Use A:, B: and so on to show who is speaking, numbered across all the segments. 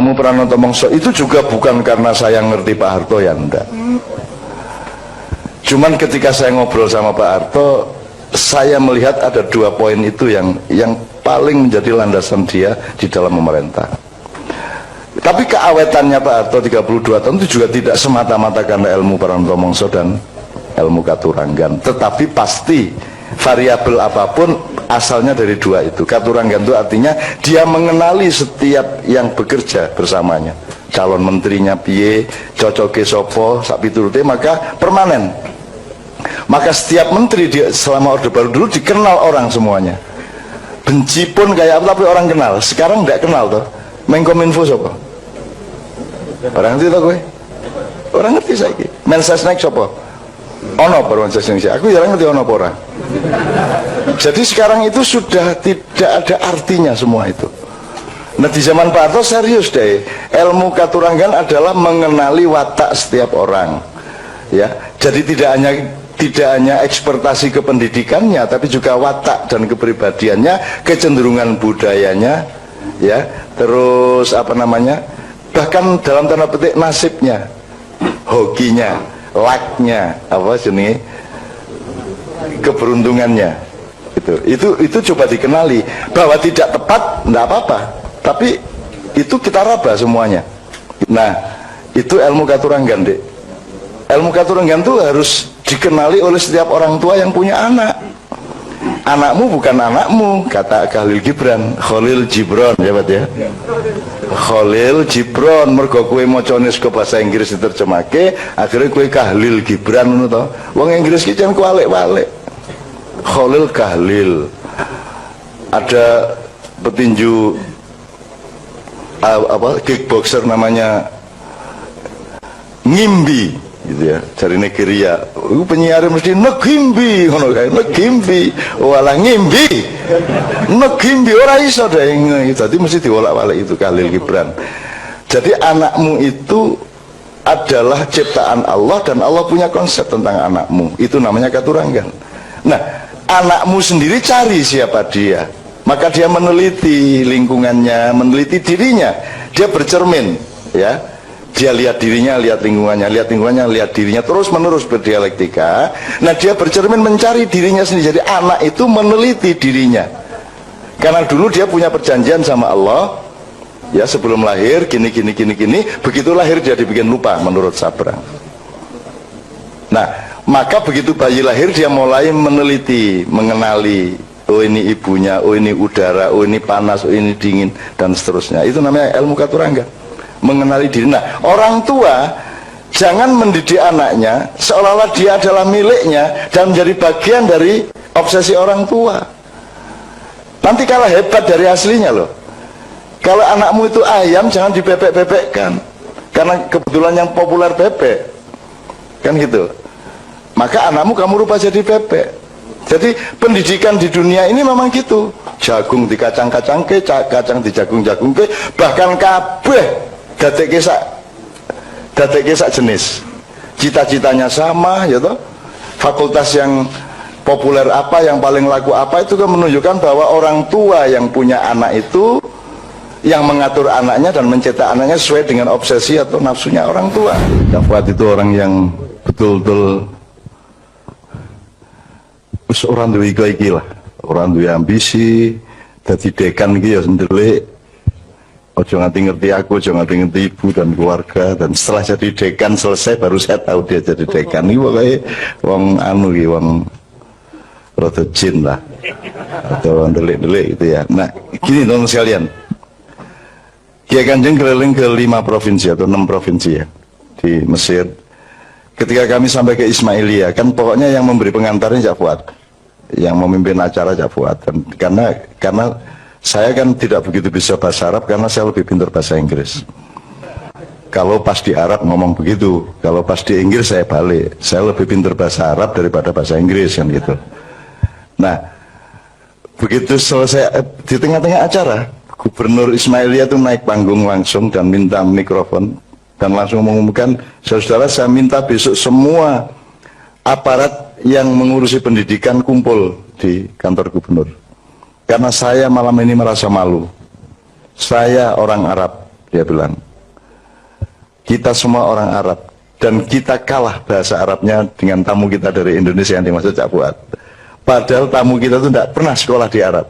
A: Elmu Pranoto Mongso itu juga bukan karena saya ngerti Pak Harto, ya enggak. Cuman ketika saya ngobrol sama Pak Harto, saya melihat ada 2 poin itu yang paling menjadi landasan dia di dalam memerintah. Tapi keawetannya Pak Harto 32 tahun itu juga tidak semata-mata karena Elmu Pranoto Mongso dan ilmu Katuranggan, tetapi pasti variabel apapun asalnya dari 2 itu. Katuranggan itu artinya dia mengenali setiap yang bekerja bersamanya, calon menterinya piye, cocoke sopo, sak piturute, maka permanen. Maka setiap menteri dia selama Orde Baru dulu dikenal orang semuanya. Benci pun kayak apa tapi orang kenal. Sekarang tidak kenal toh. Menkominfo sopo? Orang ngerti toh gue? Orang ngerti saiki. Mensesnek sopo? Ono per Mensesnek. Aku jarang ngerti ono pora. Jadi sekarang itu sudah tidak ada artinya semua itu. Nah di zaman Pak Harto serius deh. Ilmu Katuranggan adalah mengenali watak setiap orang. Ya, jadi tidak hanya ekspertasi kependidikannya, tapi juga watak dan kepribadiannya, kecenderungan budayanya, ya, terus apa namanya, bahkan dalam tanda petik nasibnya, hokinya, lucknya, apa jenis, keberuntungannya, itu coba dikenali. Bahwa tidak tepat, tidak apa-apa, tapi itu kita raba semuanya. Nah, itu ilmu Katuranggan, Dek. Ilmu Katuranggan itu harus dikenali oleh setiap orang tua yang punya anak. Anakmu bukan anakmu, kata Khalil Gibran, Khalil Gibran, ya Pak ya. Khalil Gibran, mergo kowe macane saka bahasa Inggris diterjemahke, akhirnya kowe Khalil Gibran ngono to. Wong Inggris ki jan kualik-walik. Khalil Kahlil. Ada petinju kickboxer namanya Ngimbi gitu ya, dari Nigeria. Penyiar mesti negimbi ngono kae, negimbi walah ngimbi, negimbi ora iso deh. Jadi mesti diwolak-walik itu Khalil Gibran. Jadi anakmu itu adalah ciptaan Allah dan Allah punya konsep tentang anakmu. Itu namanya Katuranggan. Nah, anakmu sendiri cari siapa dia. Maka dia meneliti lingkungannya, meneliti dirinya. Dia bercermin, ya. Dia lihat dirinya, lihat lingkungannya, lihat dirinya, terus menerus berdialektika. Nah dia bercermin mencari dirinya sendiri. Jadi anak itu meneliti dirinya. Karena dulu dia punya perjanjian sama Allah, ya sebelum lahir gini. Begitu lahir dia dibikin lupa menurut Sabrang. Nah maka begitu bayi lahir dia mulai meneliti, mengenali. Oh ini ibunya, oh ini udara, oh ini panas, oh ini dingin, dan seterusnya. Itu namanya ilmu Katuranggan. Mengenali diri. Nah, orang tua jangan mendidik anaknya seolah-olah dia adalah miliknya dan menjadi bagian dari obsesi orang tua. Nanti kalah hebat dari aslinya loh. Kalau anakmu itu ayam, jangan dibebek-bebekkan karena kebetulan yang populer bebek, kan gitu. Maka anakmu kamu rubah jadi bebek. Jadi pendidikan di dunia ini memang gitu. Jagung di kacang-kacangke, kacang di jagung-jagungke, bahkan kabeh dadekke sak jenis, cita-citanya sama, ya toh. Fakultas yang populer apa, yang paling laku apa, itu kan menunjukkan bahwa orang tua yang punya anak itu yang mengatur anaknya dan mencetak anaknya sesuai dengan obsesi atau nafsunya orang tua. Fuad itu orang yang betul-betul orang duwe iki lah, orang duwe ambisi, dadi dekan iki ya sendelik. Ojo nganti ngerti aku, ojo nganti ngerti ibu dan keluarga. Dan setelah jadi dekan selesai baru saya tahu dia jadi dekan. Ini pokoknya wong anu iki, wong rada jin lah, atau wong delik-delik gitu ya. Nah gini teman sekalian, Kiai Kanjeng keliling ke 5 provinsi atau 6 provinsi ya di Mesir. Ketika kami sampai ke Ismailia, kan pokoknya yang memberi pengantarnya Cak Fuad, yang memimpin acara Cak Fuad. Karena saya kan tidak begitu bisa bahasa Arab karena saya lebih pintar bahasa Inggris. Kalau pas di Arab ngomong begitu, kalau pas di Inggris saya balik. Saya lebih pintar bahasa Arab daripada bahasa Inggris kan gitu. Nah, begitu selesai di tengah-tengah acara, Gubernur Ismailia itu naik panggung langsung dan minta mikrofon dan langsung mengumumkan, saudara saya minta besok semua aparat yang mengurusi pendidikan kumpul di kantor gubernur. Karena saya malam ini merasa malu. Saya orang Arab, Dia bilang, kita semua orang Arab dan kita kalah bahasa Arabnya dengan tamu kita dari Indonesia yang dimaksud Cak Fuad. Padahal tamu kita itu tidak pernah sekolah di Arab.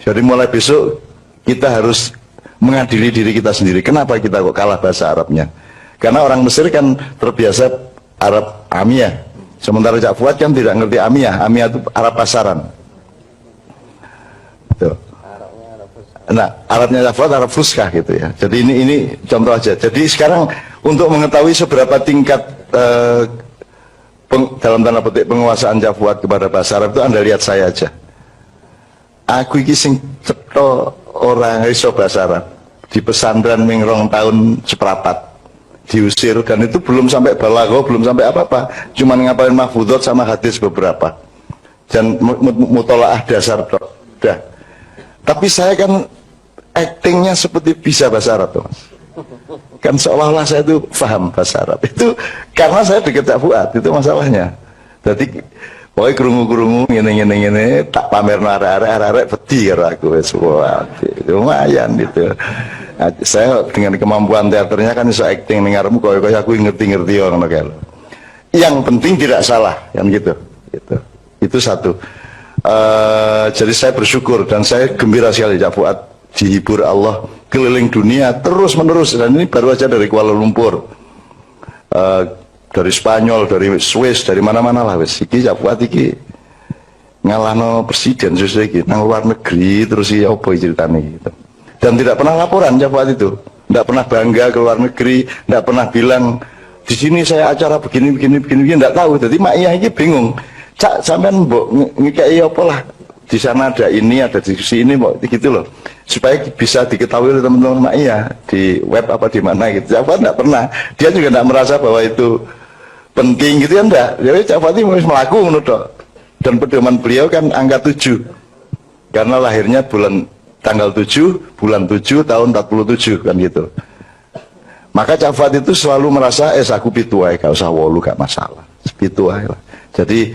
A: Jadi mulai besok kita harus mengadili diri kita sendiri. Kenapa kita kok kalah bahasa Arabnya? Karena orang Mesir kan terbiasa Arab Amiyah. Sementara Cak Fuad kan tidak ngerti Amiyah. Amiyah itu Arab pasaran. Tuh. Nah, Arabnya Cak Fuad Arab Fuskah gitu ya. Jadi ini contoh aja. Jadi sekarang untuk mengetahui seberapa tingkat dalam tanda petik penguasaan Cak Fuad kepada bahasa Arab itu Anda lihat saya aja. Aku iki sing cetha orang iso bahasa Arab di pesantren mingrong tahun seprapat diusir, dan itu belum sampai balaghah, belum sampai apa-apa, cuma ngapalin mahfudhot sama hadis beberapa dan mutolaah dasar dah. Tapi saya kan actingnya seperti bisa bahasa Arab tuh, Mas. Kan seolah-olah saya itu paham bahasa Arab. Itu karena saya dekat Cak Fuad, itu masalahnya. Jadi pokoknya kerungu-kerungu gini tak pamer arek-arek peti karo aku wis lumayan gitu. Nah, saya dengan kemampuan teaternya kan bisa acting ning ngarepmu koyo aku ngerti-ngerti ngono kan. Yang penting tidak salah kan gitu. Itu satu. Jadi saya bersyukur dan saya gembira sekali Cak Fuad dihibur Allah keliling dunia terus menerus, dan ini baru aja dari Kuala Lumpur, dari Spanyol, dari Swiss, dari mana-mana lah wis. Iki Cak Fuad iki ngalahno presiden susu iki nang luar negeri terus iki opo ceritane gitu. Dan tidak pernah laporan Cak Fuad itu, tidak pernah bangga ke luar negeri, tidak pernah bilang di sini saya acara begini, tidak tahu. Jadi Mak Iyah iki bingung. Cak sampean mbok ngekeki apa lah? Di sana ada ini, ada diskusi ini, mbok gitu loh. Supaya bisa diketahui oleh teman-teman Mak Iyah di web apa di mana gitu. Cak Fuad tidak pernah. Dia juga tidak merasa bahwa itu penting gitu ya, enggak. Jadi Cak Fuad harus melaku menurut. Dan pedoman beliau kan angka 7. Karena lahirnya tanggal 7 bulan 7 tahun 47 kan gitu. Maka Cak Fuad itu selalu merasa aku pitu ae, gak usah 8, gak masalah. Pitu ae lah. Jadi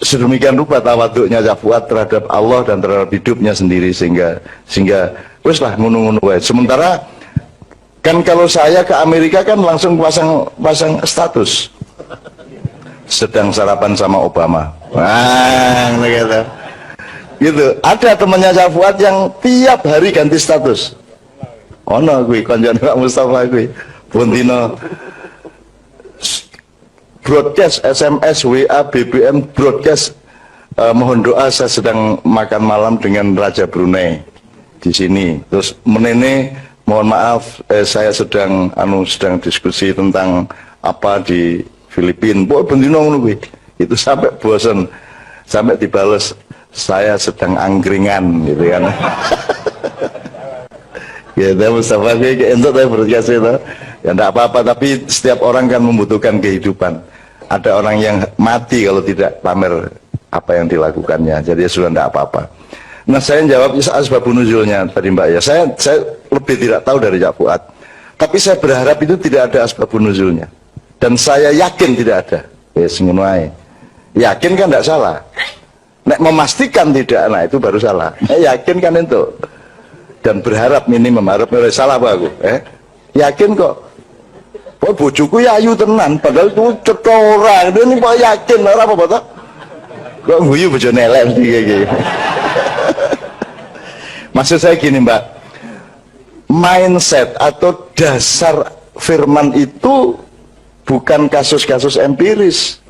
A: sedemikian rupa tawaduknya Cak Fuad terhadap Allah dan terhadap hidupnya sendiri sehingga wis lah ngono-ngono wae. Sementara kan kalau saya ke Amerika kan langsung pasang status sedang sarapan sama Obama. Wah, gitu. Ada temannya Cak Fuad yang tiap hari ganti status. Ono kuwi kanjane Pak Mustafa kuwi. Bondino broadcast SMS, WA, BBM broadcast, mohon doa saya sedang makan malam dengan Raja Brunei di sini. Terus menene mohon maaf saya sedang diskusi tentang apa di Filipina. Boy bendino ngono kuwi. Itu sampai bosan, sampai dibales saya sedang angkringan gitu kan. Ya, Mustafa kayak entuk saya broadcast itu. Ya enggak apa-apa, tapi setiap orang kan membutuhkan kehidupan. Ada orang yang mati kalau tidak pamer apa yang dilakukannya. Jadi ya sudah enggak apa-apa. Nah, saya jawab asbabun nuzulnya tadi Mbak ya. Saya lebih tidak tahu dari Cak Fuad. Tapi saya berharap itu tidak ada asbabun nuzulnya. Dan saya yakin tidak ada. Wes ngono ae. Yakin kan enggak salah. Nek memastikan tidak, nah itu baru salah. Yakin kan itu. Dan berharap minimum, harap salah apa aku? Yakin kok. Oh bojoku ya ayu tenan, padahal itu cetha ora. Ini kok yakin ora apa-apa toh? Kok guyu bojone elek iki. Maksud saya gini, Mbak. Mindset atau dasar firman itu bukan kasus-kasus empiris.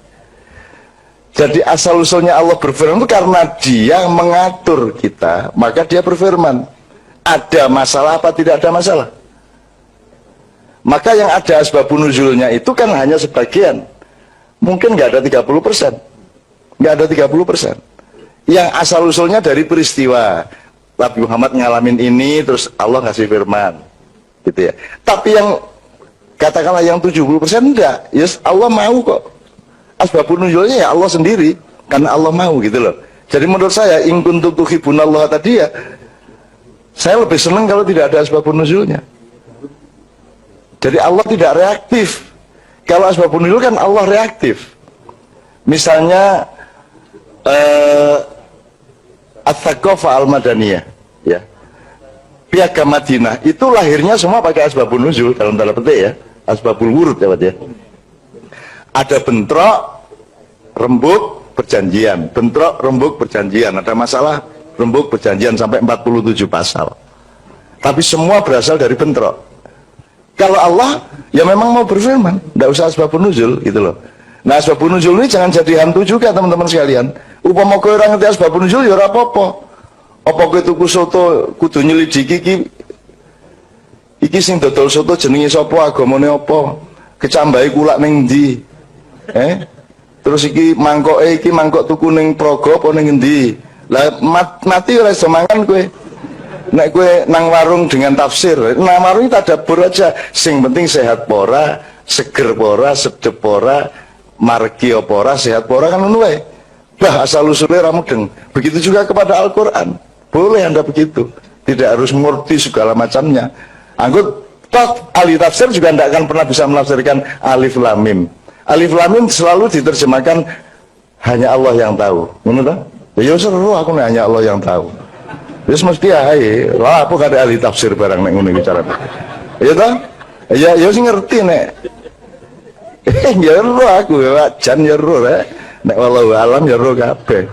A: Jadi asal-usulnya Allah berfirman itu karena dia mengatur kita, maka dia berfirman. Ada masalah apa tidak ada masalah? Maka yang ada asbabun nuzulnya itu kan hanya sebagian. Mungkin nggak ada 30%. Nggak ada 30%. Yang asal-usulnya dari peristiwa. Nabi Muhammad ngalamin ini, terus Allah ngasih firman. Gitu ya. Tapi yang katakanlah yang 70% enggak. Yes, Allah mau kok. Asbabun nuzulnya ya Allah sendiri, karena Allah mau gitu loh. Jadi menurut saya in kuntum tuhibbunallaha tadi ya, saya lebih senang kalau tidak ada asbabun nuzulnya. Jadi Allah tidak reaktif. Kalau asbabun nuzul kan Allah reaktif. Misalnya At-Thaqafah Al-Madaniyah ya. Piagam Madinah itu lahirnya semua pakai asbabun nuzul dalam tanda petik ya, asbabul wurud ya Pak ya. Ada bentrok, rembuk, perjanjian, bentrok, rembuk, perjanjian, ada masalah, rembuk, perjanjian sampai 47 pasal. Tapi semua berasal dari bentrok. Kalau Allah ya memang mau berfirman, tidak usah asbabun nuzul gitu loh. Nah asbabun nuzul ini jangan jadi hantu juga teman-teman sekalian. Upama kowe ora ngerti asbabun nuzul ya ora apa-apa. Apa kowe tuku soto kudu nyelidiki iki sing dodol soto jenenge sapa, agamane apa, kecambahe kulak ning ndi. Terus iki mangkok tuku ning Praga apa ning endi. Lah mati ora iso mangan kowe. Nek kowe nang warung dengan tafsir, nang warung tadabbur aja. Sing penting sehat pora, seger pora, sedep pora, margi apa ora, sehat pora kan ngono wae. Bah asal usulnya ra mudeng. Begitu juga kepada Al-Qur'an. Boleh Anda begitu. Tidak harus mengerti segala macamnya. Anggut toh ahli tafsir juga tidak akan pernah bisa menafsirkan alif lam mim. Alif lam mim selalu diterjemahkan hanya Allah yang tahu. Ngono ta? Ya seru aku nek hanya Allah yang tahu. Wis mesti ae. Lah apa kate ahli tafsir barang nek ngono bicara. Ya ta? Ya sing ngerti nek. Ya ro aku ya jan ya ro rek. Nek wallahu alam ya ro kabeh.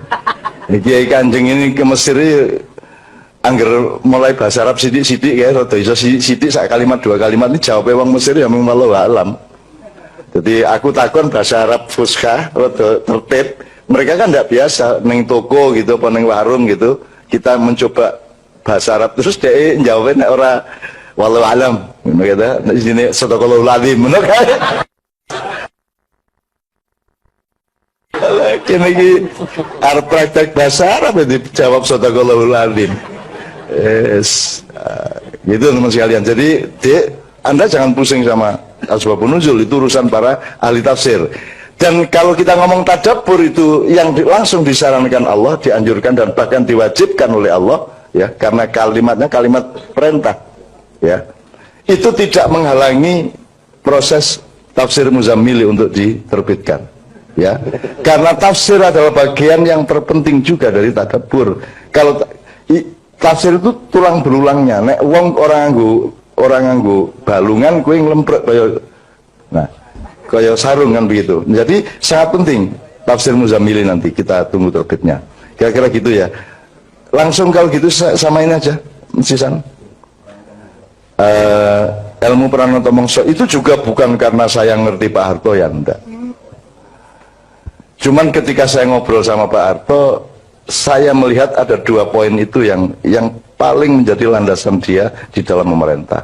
A: Iki Kanjeng ini ke Mesir angger mulai bahasa Arab sidik-sidik ya rada iso sidik sak kalimat dua kalimat ini jawabnya wong Mesir ya mung wallahu alam. Jadi aku takon bahasa Arab fuskah rada tertib. Mereka kan tidak biasa neng toko gitu apa neng warung gitu. Kita mencoba bahasa Arab terus dia jawabnya ora wallahu alam ngono gitu. Nek sini sadaqallahul azim ngono kae. Kene iki arep praktek bahasa Arab dijawab sadaqallahul azim. Gitu teman sekalian. Jadi Anda jangan pusing sama asbabun nuzul, itu urusan para ahli tafsir. Dan kalau kita ngomong tadabbur itu yang langsung disarankan Allah, dianjurkan dan bahkan diwajibkan oleh Allah ya, karena kalimatnya kalimat perintah ya. Itu tidak menghalangi proses tafsir Muzammili untuk diterbitkan ya. Karena tafsir adalah bagian yang terpenting juga dari tadabbur. Kalau tafsir itu tulang berulangnya. Nek wong orang nganggo balungan kuwi nglemprek kaya sarung kan begitu. Jadi sangat penting tafsir Muzammili nanti kita tunggu terbitnya. Kira-kira gitu ya. Langsung kalau gitu samain aja sisan. Ilmu Pranoto Mongso itu juga bukan karena saya ngerti Pak Harto ya enggak. Cuman ketika saya ngobrol sama Pak Harto, saya melihat ada dua poin itu yang paling menjadi landasan dia di dalam memerintah.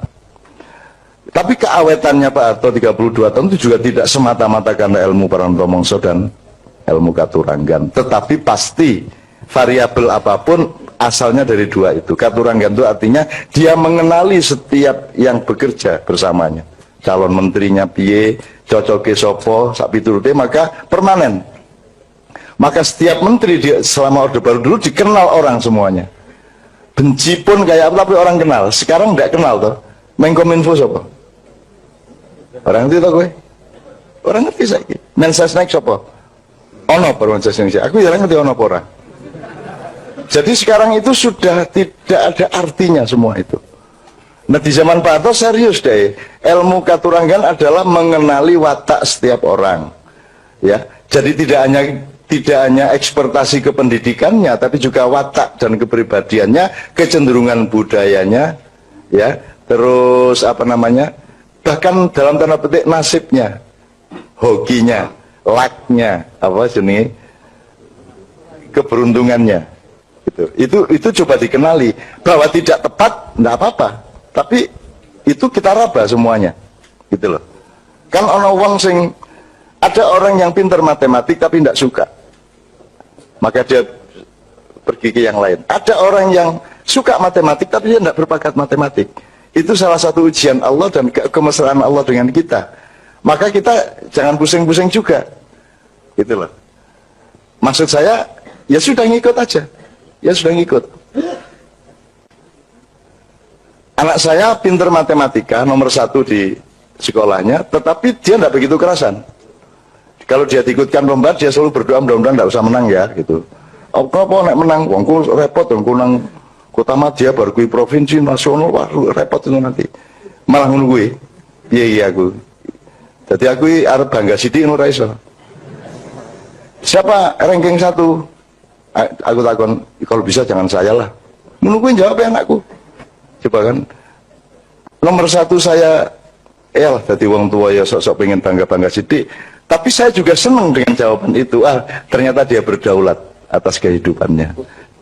A: Tapi keawetannya Pak Harto 32 tahun itu juga tidak semata-mata karena ilmu Pranoto Mongso dan ilmu Katuranggan. Tetapi pasti variabel apapun asalnya dari dua itu. Katuranggan itu artinya dia mengenali setiap yang bekerja bersamanya. Calon menterinya piye, cocoke sopo, sak piturute, maka permanen. Maka setiap menteri selama Orde Baru dulu dikenal orang semuanya. Benci pun kayak apa tapi orang kenal. Sekarang tidak kenal toh. Menkominfo siapa? Orang ngerti toh gue? Orang ngerti saiki. Mensesnek siapa? Ono Mensesnek. Aku jarang ngerti ono orang. Jadi sekarang itu sudah tidak ada artinya semua itu. Nah di zaman Pak Harto serius deh. Ilmu Katuranggan adalah mengenali watak setiap orang. Ya. Jadi tidak hanya ekspertasi kependidikannya, tapi juga watak dan kepribadiannya, kecenderungan budayanya, ya, terus apa namanya, bahkan dalam tanda petik nasibnya, hokinya, lucknya, apa jenis, keberuntungannya, itu coba dikenali bahwa tidak tepat, tidak apa-apa, tapi itu kita raba semuanya, gitu loh. Kan ono wong sing ada orang yang pintar matematik tapi tidak suka, maka dia pergi ke yang lain. Ada orang yang suka matematik tapi dia tidak berbakat matematik. Itu salah satu ujian Allah dan kemesraan Allah dengan kita. Maka kita jangan pusing-pusing juga, gitu loh. Maksud saya, ya sudah ngikut aja, ya sudah ngikut. Anak saya pintar matematika, nomor 1 di sekolahnya, tetapi dia tidak begitu kerasan. Kalau dia diikutkan lomba, dia selalu berdoa mudah-mudahan tidak usah menang ya, gitu. Apa nek menang, wongku repot, wongku nang kota madya baru kui provinsi nasional, wah repot itu nanti. Malah ngono kuwi. Iya aku. Jadi aku arep bangga sithik ngono ra iso. Siapa ranking 1? Aku takon, kalau bisa jangan saya lah. Ngono kuwi jawab anakku. Coba kan. Nomor 1 saya lah jadi wong tua ya sok-sok pengen bangga-bangga sithik. Tapi saya juga senang dengan jawaban itu. Ternyata dia berdaulat atas kehidupannya.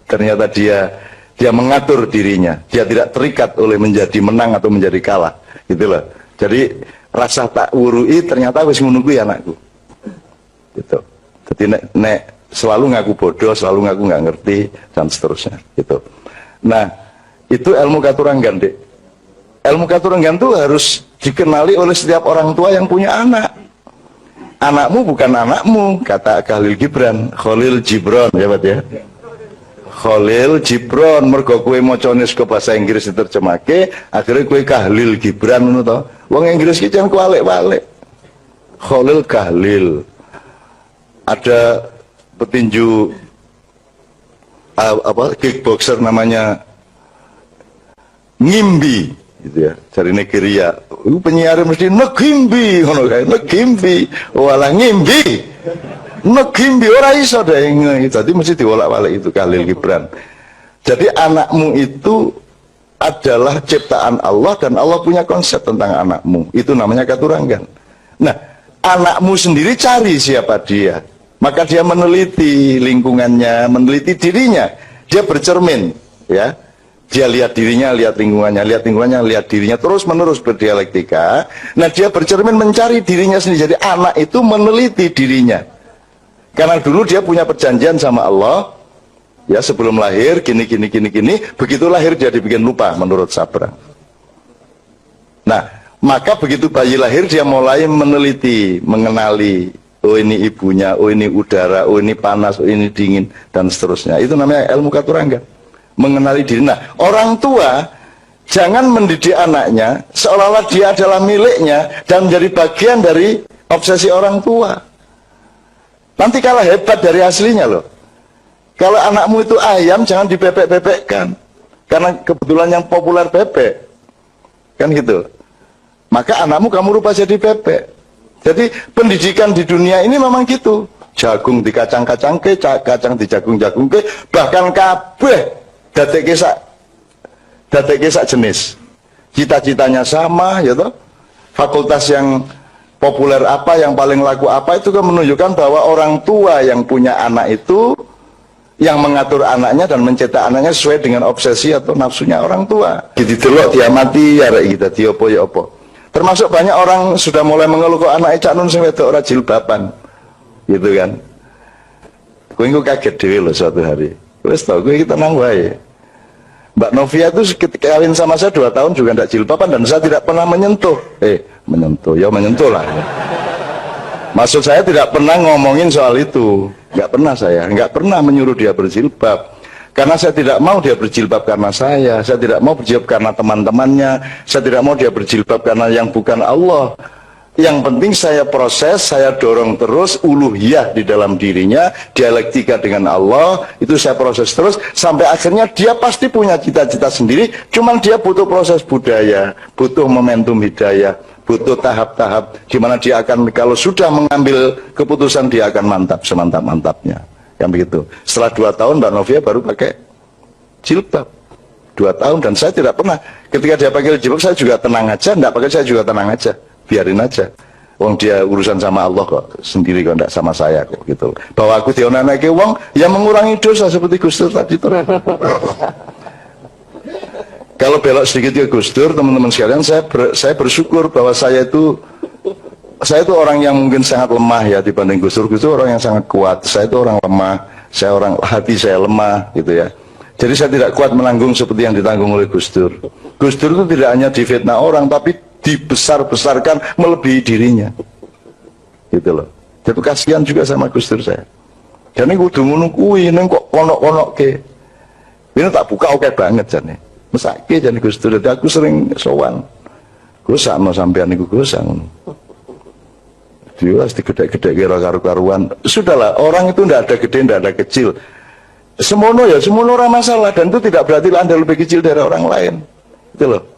A: Ternyata dia mengatur dirinya. Dia tidak terikat oleh menjadi menang atau menjadi kalah. Gitu loh. Jadi rasa tak wurui ternyata wis ngono kuwi anakku. Gitu. Jadi nek selalu ngaku bodoh, selalu ngaku nggak ngerti dan seterusnya. Gitu. Nah, itu ilmu katuranggan, Dek. Ilmu katuranggan itu harus dikenali oleh setiap orang tua yang punya anak. Anakmu bukan anakmu, kata Khalil Gibran, Khalil Gibran, ya Pak ya. Khalil Gibran, mergo kowe macane ke bahasa Inggris diterjemahke, akhirnya kowe Khalil Gibran ngono to. Wong Inggris ki jan kualik-walik. Khalil Khalil. Ada petinju kickboxer namanya Ngimbi gitu ya, dari Nigeria. Penyiar mesti Ngimbi ngono kae, Ngimbi. Walah Ngimbi. Ngimbi ora iso deh, jadi mesti diwolak-walik itu Khalil Gibran. Jadi anakmu itu adalah ciptaan Allah dan Allah punya konsep tentang anakmu. Itu namanya katuranggan. Nah, anakmu sendiri cari siapa dia. Maka dia meneliti lingkungannya, meneliti dirinya. Dia bercermin, ya. Dia lihat dirinya, lihat lingkungannya, lihat dirinya, terus menerus berdialektika. Nah, dia bercermin mencari dirinya sendiri. Jadi anak itu meneliti dirinya. Karena dulu dia punya perjanjian sama Allah, ya sebelum lahir gini, begitu lahir dia dibikin lupa menurut Sabra. Nah, maka begitu bayi lahir dia mulai meneliti, mengenali, oh ini ibunya, oh ini udara, oh ini panas, oh ini dingin, dan seterusnya. Itu namanya ilmu katuranggan, mengenali diri. Nah, orang tua jangan mendidik anaknya seolah-olah dia adalah miliknya dan menjadi bagian dari obsesi orang tua. Nanti kalah hebat dari aslinya loh. Kalau anakmu itu ayam, jangan dibebek-bebekkan. Karena kebetulan yang populer bebek. Kan gitu. Maka anakmu kamu rubah jadi bebek. Jadi pendidikan di dunia ini memang gitu. Jagung di kacang-kacang ke, kacang di jagung-jagung ke, bahkan kabeh dadekke sak jenis. Cita-citanya sama, ya toh. Fakultas yang populer apa, yang paling laku apa, itu kan menunjukkan bahwa orang tua yang punya anak itu yang mengatur anaknya dan mencetak anaknya sesuai dengan obsesi atau nafsunya orang tua. Didelok diamati ya kita diopo ya opo. Termasuk banyak orang sudah mulai mengeluh kok anak cak nun sing wedok ora jilbaban. Gitu kan. Kowe engko kaget dhewe lho suatu hari. Wis tau kowe iki tenang wae. Mbak Novia itu kawin sama saya 2 tahun juga tidak jilbaban dan saya tidak pernah menyentuh. Menyentuh lah. Maksud saya tidak pernah ngomongin soal itu. Nggak pernah saya, nggak pernah menyuruh dia berjilbab. Karena saya tidak mau dia berjilbab karena saya tidak mau berjilbab karena teman-temannya, saya tidak mau dia berjilbab karena yang bukan Allah. Yang penting saya proses, saya dorong terus uluhiyah di dalam dirinya, dialektika dengan Allah, itu saya proses terus, sampai akhirnya dia pasti punya cita-cita sendiri, cuman dia butuh proses budaya, butuh momentum hidayah, butuh tahap-tahap, di mana dia akan, kalau sudah mengambil keputusan, dia akan mantap, semantap-mantapnya. Yang begitu. Setelah 2 tahun, Mbak Novia baru pakai jilbab. 2 tahun, dan saya tidak pernah, ketika dia pakai jilbab, saya juga tenang aja, enggak pakai saya juga tenang aja. Biarin aja, wong dia urusan sama Allah kok, sendiri kok, enggak sama saya kok, gitu. Bahwa aku dionanake wong yang mengurangi dosa seperti Gus Dur tadi itu. Kalau belok sedikit ke Gus Dur, teman-teman sekalian, saya bersyukur bahwa saya itu orang yang mungkin sangat lemah ya dibanding Gus Dur. Gus Dur orang yang sangat kuat, saya itu orang lemah, hati saya lemah gitu ya. Jadi saya tidak kuat menanggung seperti yang ditanggung oleh Gus Dur. Gus Dur itu tidak hanya difitnah orang, tapi dibesar-besarkan melebihi dirinya, gitu loh. Jadi kasihan juga sama Gus Dur saya. Dan ini kudu ngono kuwi, neng kok konok-konok ke. Ini tak buka oke banget jane. Mesake jane Gus Dur. Jadi aku sering sowan. Gosakno sampean niku gosak ngono. Dia pasti gede-gede kira karu-karuan. Sudahlah, orang itu ndak ada gede, ndak ada kecil. Semono ya, semono ora masalah, dan itu tidak berarti Anda lebih kecil dari orang lain. Itu loh.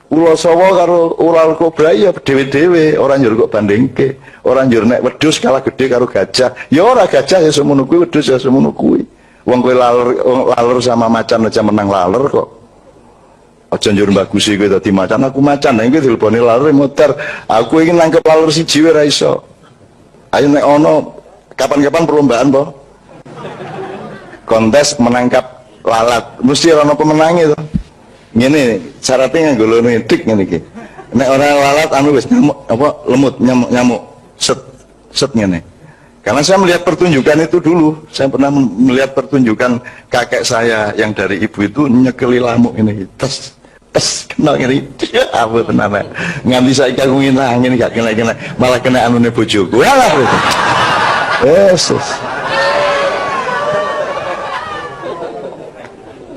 A: Ulo sawo karo ular kobra ya dewe-dewe, orang njur kok bandingke. Orang njur nek wedhus kalah gede karo gajah. Ya ora gajah ya semono kuwi, wedhus ya semono kuwi. Wong kowe laler sama macan aja menang laler kok. Aja njur bagusi kowe dadi macan, aku macan, nek kowe dileboni laler motor. Aku ingin nangkep laler siji wae ra iso. Ayo nek ono kapan-kapan perlombaan po. Kontes menangkap lalat, mesti ono pemenangnya tuh. Ngene syaratnya nganggo lono dik ngene iki. Nek ora lalat anu wis nyamuk apa lemut nyamuk set ngene. Karena saya melihat pertunjukan itu dulu, saya pernah melihat pertunjukan kakek saya yang dari ibu itu nyekeli lamuk ini tes kenal ngene. Apa tenan nganti saiki aku ngene gak kena malah kena anune bojoku. Alah itu. Yesus.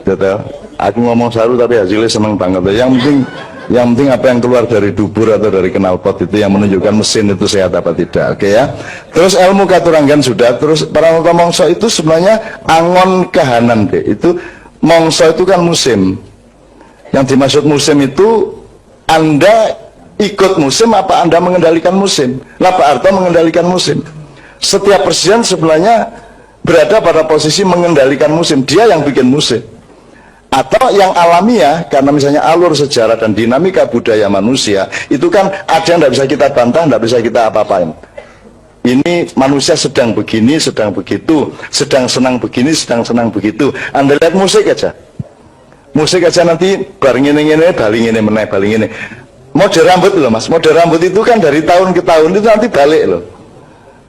A: Betul. Aku ngomong saru tapi hasilnya seneng banget. Yang penting apa yang keluar dari dubur atau dari knalpot itu yang menunjukkan mesin itu sehat apa tidak. Oke ya. Terus ilmu katuranggan sudah. Terus Pranata Mongso itu sebenarnya angon kahanan deh. Itu mongso itu kan musim. Yang dimaksud musim itu Anda ikut musim apa Anda mengendalikan musim? Lah Pak Harto mengendalikan musim. Setiap presiden sebenarnya berada pada posisi mengendalikan musim. Dia yang bikin musim. Atau yang alamiah, karena misalnya alur sejarah dan dinamika budaya manusia itu kan ada yang tidak bisa kita bantah, tidak bisa kita apa-apain. Ini manusia sedang begini, sedang begitu, sedang senang begini, sedang senang begitu. Anda lihat musik aja nanti bareng ini baling ini meneh baling ini. Mode rambut loh mas, mode rambut itu kan dari tahun ke tahun itu nanti balik loh.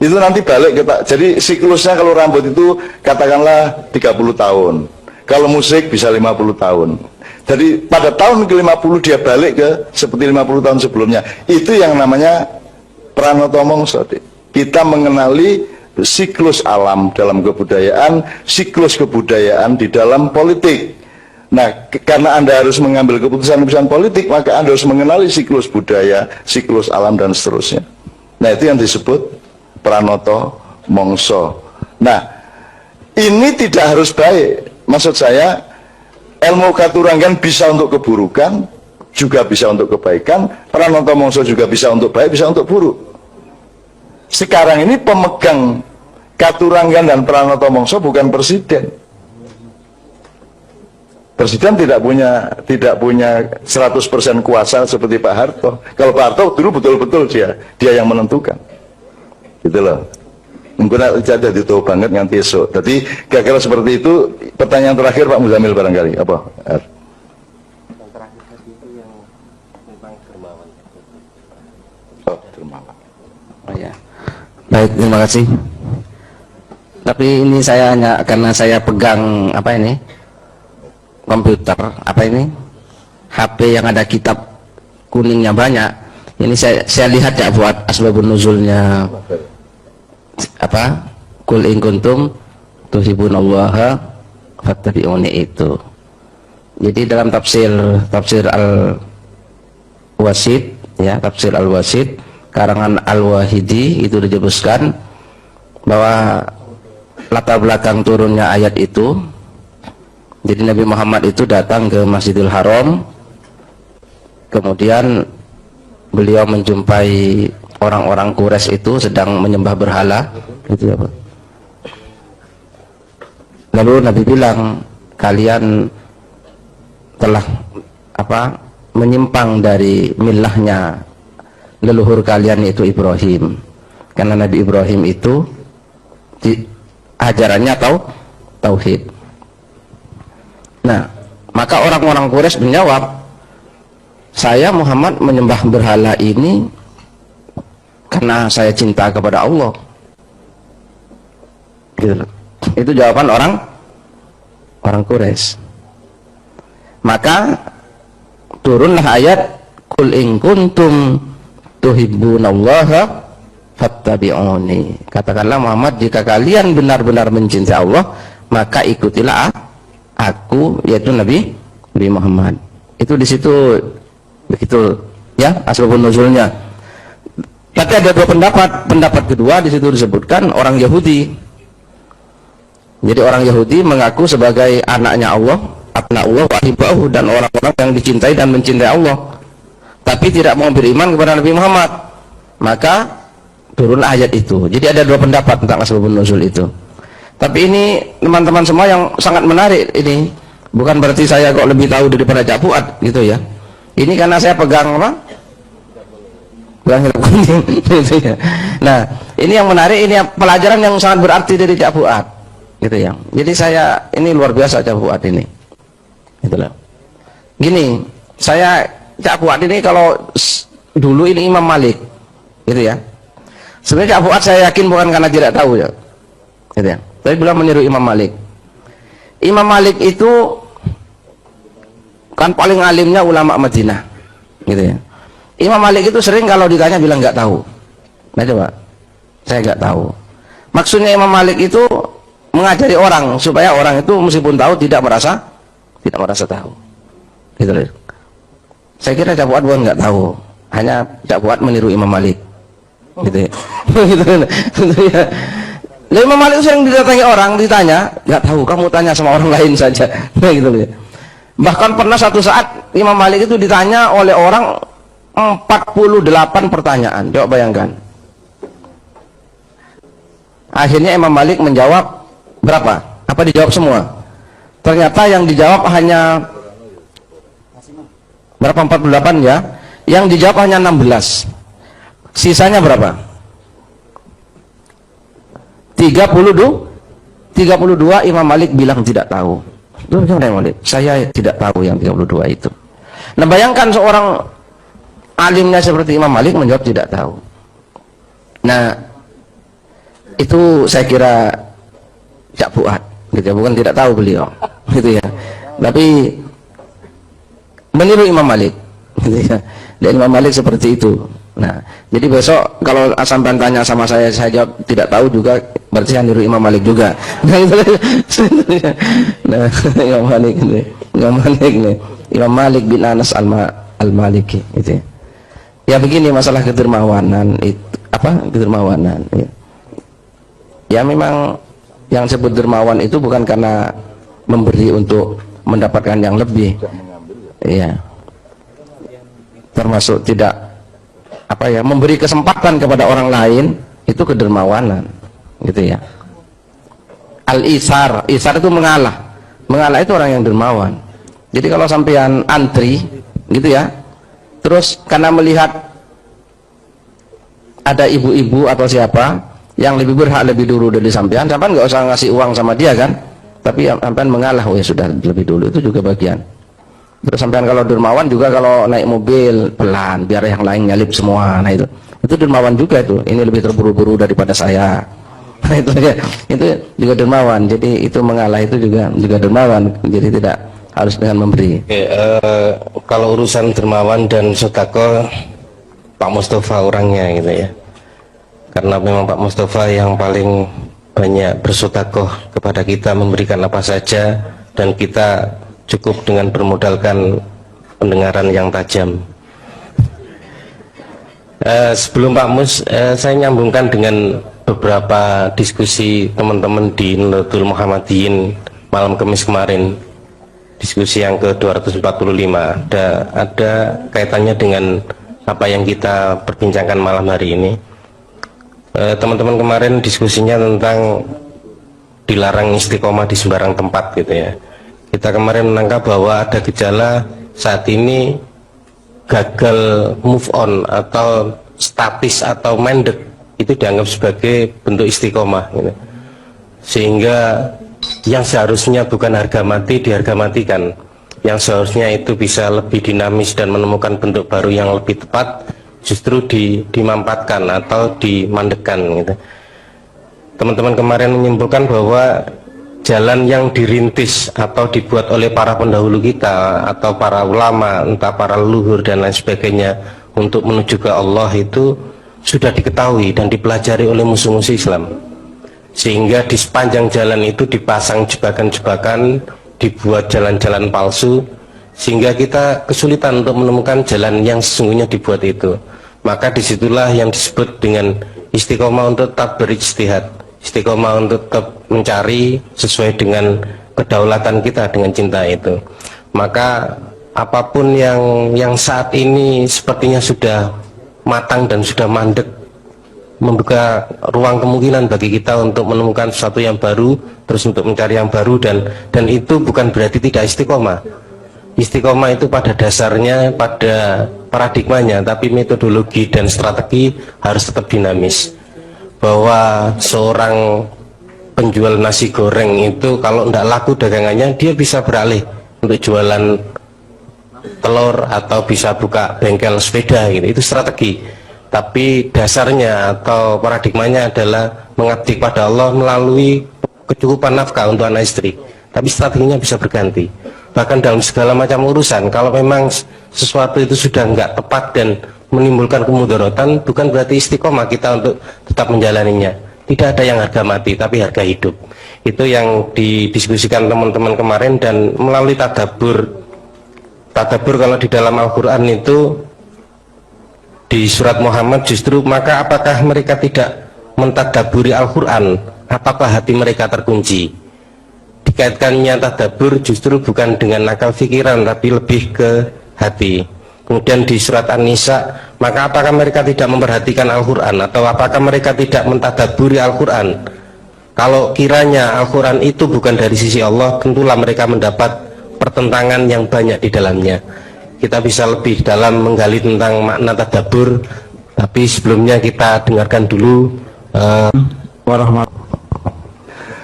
A: Itu nanti balik kita. Jadi siklusnya kalau rambut itu katakanlah 30 tahun. Kalau musik bisa 50 tahun. Jadi pada tahun ke-50 dia balik ke seperti 50 tahun sebelumnya. Itu yang namanya Pranata Mongso. Kita mengenali siklus alam dalam kebudayaan, siklus kebudayaan di dalam politik. Nah, karena Anda harus mengambil keputusan-keputusan politik, maka Anda harus mengenali siklus budaya, siklus alam dan seterusnya. Nah, itu yang disebut Pranata Mongso. Nah, ini tidak harus baik. Maksud saya, ilmu katuranggan bisa untuk keburukan, juga bisa untuk kebaikan. Pranata Mongso juga bisa untuk baik, bisa untuk buruk. Sekarang ini pemegang katuranggan dan Pranata Mongso bukan presiden. Presiden tidak punya 100% kuasa seperti Pak Harto. Kalau Pak Harto dulu betul-betul dia yang menentukan. Gitu loh. Mungkin jadi itu banget nganti esok. Jadi kira-kira seperti itu. Pertanyaan terakhir Pak Muzamil barangkali apa? Yang terakhir tadi itu yang tentang dermawan. Oh, dermawan.
B: Oh ya. Baik, terima kasih. Tapi ini saya hanya karena saya pegang apa ini? Komputer, apa ini? HP yang ada kitab kuningnya banyak. Ini saya lihat ya buat asbabun nuzulnya apa kul in kuntum tuhibbunallaha fattabi'uni itu. Jadi dalam tafsir Al-Wasid ya, tafsir Al-Wasid karangan Al-Wahidi itu disebutkan bahwa latar belakang turunnya ayat itu, jadi Nabi Muhammad itu datang ke Masjidil Haram, kemudian beliau menjumpai orang-orang Quraisy itu sedang menyembah berhala, gitu ya Pak. Lalu Nabi bilang, kalian telah menyimpang dari milahnya leluhur kalian yaitu Ibrahim. Karena Nabi Ibrahim itu ajarannya tauhid. Nah, maka orang-orang Quraisy menjawab, saya Muhammad menyembah berhala ini karena saya cinta kepada Allah. Gitu. Itu jawaban orang Quraisy. Maka turunlah ayat qul in kuntum tuhibbunallaha fattabi'uni. Katakanlah Muhammad, jika kalian benar-benar mencintai Allah, maka ikutilah aku, yaitu Nabi Muhammad. Itu di situ begitu ya asbabun nuzulnya. Tapi ada dua pendapat. Pendapat kedua di situ disebutkan orang Yahudi. Jadi orang Yahudi mengaku sebagai anaknya Allah, anak Allah wa ahibbahu, dan orang-orang yang dicintai dan mencintai Allah, tapi tidak mau beriman kepada Nabi Muhammad. Maka turun ayat itu. Jadi ada dua pendapat tentang asbabun nuzul itu. Tapi ini teman-teman semua yang sangat menarik ini. Bukan berarti saya kok lebih tahu daripada Cak Fuad gitu ya. Ini karena saya pegang apa? Pegang hidup kuning gitu ya. Nah, ini yang menarik, ini pelajaran yang sangat berarti dari Cak Fuad gitu ya. Jadi saya ini luar biasa Cak Fuad ini. Itulah. Gini, saya Cak Fuad ini kalau dulu ini Imam Malik gitu ya. Sebenarnya Cak Fuad saya yakin bukan karena tidak tahu ya. Gitu ya. Tapi beliau meniru Imam Malik. Imam Malik itu kan paling alimnya ulama Madinah gitu ya. Imam Malik itu sering kalau ditanya bilang nggak tahu. Nah coba, saya nggak tahu. Maksudnya Imam Malik itu mengajari orang supaya orang itu meskipun tahu tidak merasa tahu. Gitu loh. Saya kira Cak Fuad bukan nggak tahu, hanya Cak Fuad meniru Imam Malik. Gitu ya. Gitu ya. Lalu Imam Malik sering didatangi orang, ditanya, nggak tahu, kamu tanya sama orang lain saja. Nah gitu loh. Bahkan pernah satu saat Imam Malik itu ditanya oleh orang 48 pertanyaan. Coba bayangkan. Akhirnya Imam Malik menjawab berapa? Apa dijawab semua? Ternyata yang dijawab hanya berapa? 48 ya. Yang dijawab hanya 16. Sisanya berapa? 32 Imam Malik bilang tidak tahu. Saya tidak tahu yang 32 itu. Nah bayangkan seorang alimnya seperti Imam Malik menjawab tidak tahu. Nah itu saya kira Cak Fuad gitu ya, bukan tidak tahu beliau gitu ya, tapi meniru Imam Malik gitu ya. Dan Imam Malik seperti itu. Nah jadi besok kalau sampai tanya sama saya jawab tidak tahu juga, berarti saya niru Imam Malik juga. Nah itu nah Imam Malik ini, Imam Malik bin Anas al-Maliki itu ya. Begini masalah kedermawanan itu apa, kedermawanan ya. Ya memang yang disebut dermawan itu bukan karena memberi untuk mendapatkan yang lebih, iya, termasuk tidak apa ya, memberi kesempatan kepada orang lain, itu kedermawanan gitu ya. Al-isar, isar itu mengalah itu orang yang dermawan. Jadi kalau sampean antri gitu ya, terus karena melihat ada ibu-ibu atau siapa yang lebih berhak lebih dulu dari sampean nggak usah ngasih uang sama dia kan, tapi sampean mengalah, oh ya sudah lebih dulu, itu juga bagian. Terus sampean kalau dermawan juga kalau naik mobil pelan biar yang lain nyalip semua, nah itu dermawan juga itu. Ini lebih terburu-buru daripada saya, nah itu ya, itu juga dermawan. Jadi itu mengalah itu juga dermawan. Jadi tidak harus dengan memberi.
C: Oke, kalau urusan dermawan dan sedekah Pak Mustafa orangnya gitu ya, karena memang Pak Mustafa yang paling banyak bersedekah kepada kita, memberikan apa saja, dan kita cukup dengan bermodalkan pendengaran yang tajam. Sebelum Pak Mus, saya nyambungkan dengan beberapa diskusi teman-teman di Nahdlatul Muhammadiyin malam Kamis kemarin, diskusi yang ke-245. Ada kaitannya dengan apa yang kita perbincangkan malam hari ini. Teman-teman kemarin diskusinya tentang dilarang istiqomah di sembarang tempat gitu ya. Kita kemarin menangkap bahwa ada gejala saat ini gagal move on atau statis atau mandek itu dianggap sebagai bentuk istiqomah gitu. Sehingga yang seharusnya bukan harga mati diharga matikan, yang seharusnya itu bisa lebih dinamis dan menemukan bentuk baru yang lebih tepat justru dimampatkan atau dimandekkan gitu. Teman-teman kemarin menyimpulkan bahwa jalan yang dirintis atau dibuat oleh para pendahulu kita atau para ulama, entah para leluhur dan lain sebagainya untuk menuju ke Allah itu sudah diketahui dan dipelajari oleh musuh-musuh Islam, sehingga di sepanjang jalan itu dipasang jebakan-jebakan, dibuat jalan-jalan palsu, sehingga kita kesulitan untuk menemukan jalan yang sesungguhnya dibuat itu. Maka disitulah yang disebut dengan istiqomah untuk tetap berijtihad, istiqomah untuk tetap mencari sesuai dengan kedaulatan kita, dengan cinta itu. Maka apapun yang saat ini sepertinya sudah matang dan sudah mandek, membuka ruang kemungkinan bagi kita untuk menemukan sesuatu yang baru, terus untuk mencari yang baru, dan itu bukan berarti tidak istiqomah. Istiqomah itu pada dasarnya, pada paradigmanya, tapi metodologi dan strategi harus tetap dinamis. Bahwa seorang penjual nasi goreng itu kalau tidak laku dagangannya, dia bisa beralih untuk jualan telur atau bisa buka bengkel sepeda gitu. Itu strategi. Tapi dasarnya atau paradigmanya adalah mengabdi pada Allah melalui kecukupan nafkah untuk anak istri. Tapi strateginya bisa berganti. Bahkan dalam segala macam urusan, kalau memang sesuatu itu sudah nggak tepat dan menimbulkan kemudaratan, bukan berarti istiqomah kita untuk tetap menjalaninya. Tidak ada yang harga mati, tapi harga hidup. Itu yang didiskusikan teman-teman kemarin, dan melalui tadabbur kalau di dalam Al-Quran itu di surat Muhammad justru, maka apakah mereka tidak mentadaburi Al-Quran? Apakah hati mereka terkunci? Dikaitkannya tadabbur justru bukan dengan akal pikiran, tapi lebih ke hati. Kemudian di surat An-Nisa, maka apakah mereka tidak memperhatikan Al-Quran? Atau apakah mereka tidak mentadaburi Al-Quran? Kalau kiranya Al-Quran itu bukan dari sisi Allah, tentulah mereka mendapat pertentangan yang banyak di dalamnya. Kita bisa lebih dalam menggali tentang makna tadabbur, tapi sebelumnya kita dengarkan dulu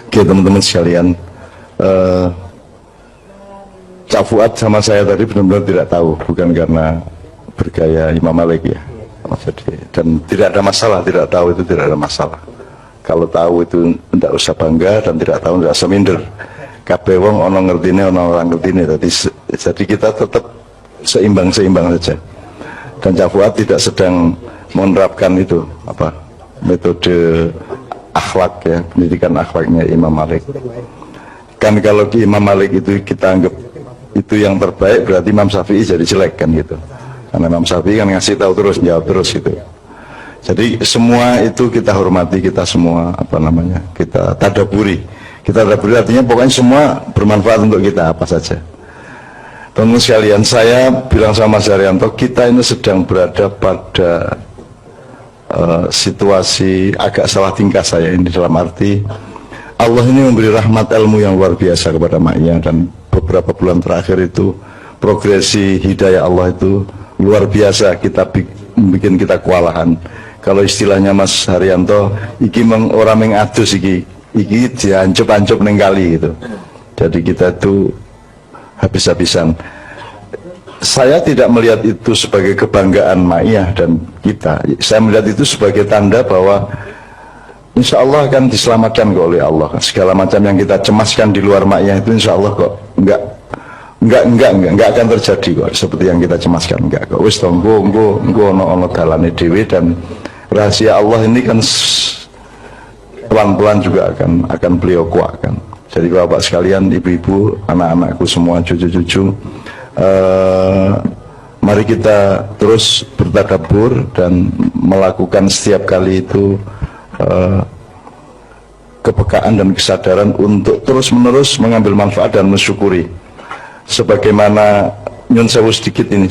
A: Oke teman-teman sekalian, Cak Fuad sama saya tadi benar-benar tidak tahu, bukan karena bergaya Imam Malik ya. Dan tidak ada masalah, tidak tahu itu tidak ada masalah. Kalau tahu itu tidak usah bangga, dan tidak tahu tidak usah minder. Kabeh wong ono ngertine, ono orang ngertine. Jadi kita tetap seimbang saja. Dan Cak Fuad tidak sedang menerapkan itu metode akhlak ya, pendidikan akhlaknya Imam Malik. Kan kalau Imam Malik itu kita anggap itu yang terbaik, berarti Imam Syafi'i jadi jelek kan gitu. Karena Imam Syafi'i kan ngasih tahu terus, jawab terus gitu. Jadi semua itu kita hormati, kita semua kita tadaburi. Kita tadaburi artinya pokoknya semua bermanfaat untuk kita, apa saja. Teman-teman sekalian, saya bilang sama Mas Haryanto, kita ini sedang berada pada situasi agak salah tingkah saya ini, dalam arti Allah ini memberi rahmat ilmu yang luar biasa kepada Ma'iyah, dan beberapa bulan terakhir itu progresi hidayah Allah itu luar biasa, bikin kita kewalahan. Kalau istilahnya Mas Haryanto, iki orang mengadus iki diancep-ancep neng kali gitu. Jadi kita itu habis-habisan. Saya tidak melihat itu sebagai kebanggaan Ma'iyah dan kita. Saya melihat itu sebagai tanda bahwa insya Allah akan diselamatkan kok oleh Allah. Segala macam yang kita cemaskan di luar Ma'iyah itu insya Allah kok enggak akan terjadi kok seperti yang kita cemaskan, enggak kok. Wis tonggo ono dalane dhewe, dan rahasia Allah ini kan pelan-pelan juga akan beliau kuatkan. Jadi Bapak sekalian, ibu-ibu, anak-anakku semua, cucu-cucu, mari kita terus bertadabbur dan melakukan setiap kali itu kepekaan dan kesadaran untuk terus-menerus mengambil manfaat dan mensyukuri. Sebagaimana nyun sewu sedikit ini,